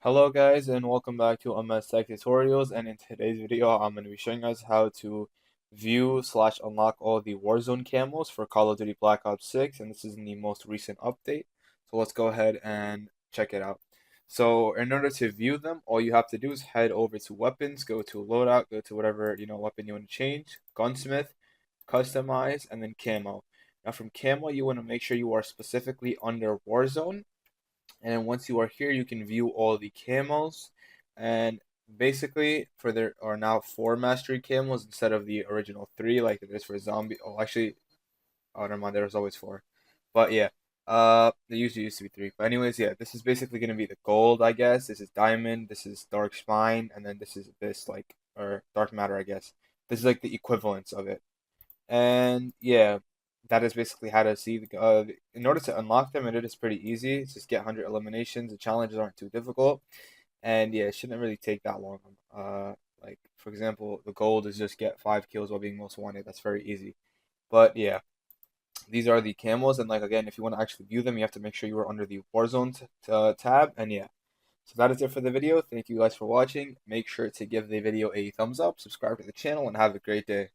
Hello guys and welcome back to MS Tech Tutorials, and in today's video I'm going to be showing you guys how to view slash unlock all the Warzone camos for Call of Duty Black Ops 6, and this is in the most recent update. So let's go ahead and check it out. So in order to view them, all you have to do is head over to weapons, go to loadout, go to whatever weapon you want to change, gunsmith, customize, and then camo. Now from camo you want to make sure you are specifically under Warzone, and then once you are here, you can view all the camos. And basically, for there are now 4 mastery camos instead of the original 3, like it is for zombie. Oh, actually, oh, never mind. There was always 4. But yeah, there usually used to be 3. But anyways, yeah, this is basically gonna be the gold, I guess. This is diamond. This is dark spine, and then this is this like or dark matter, I guess. This is like the equivalence of it. And yeah, that is basically how to see in order to unlock them, and it is pretty easy. It's just get 100 eliminations. The challenges aren't too difficult, and yeah, it shouldn't really take that long. Like for example, the gold is just get 5 kills while being most wanted. That's very easy. But yeah, these are the camos, and like again, if you want to actually view them, you have to make sure you are under the Warzone tab. And yeah, so that is it for the video. Thank you guys for watching. Make sure to give the video a thumbs up, subscribe to the channel, and have a great day.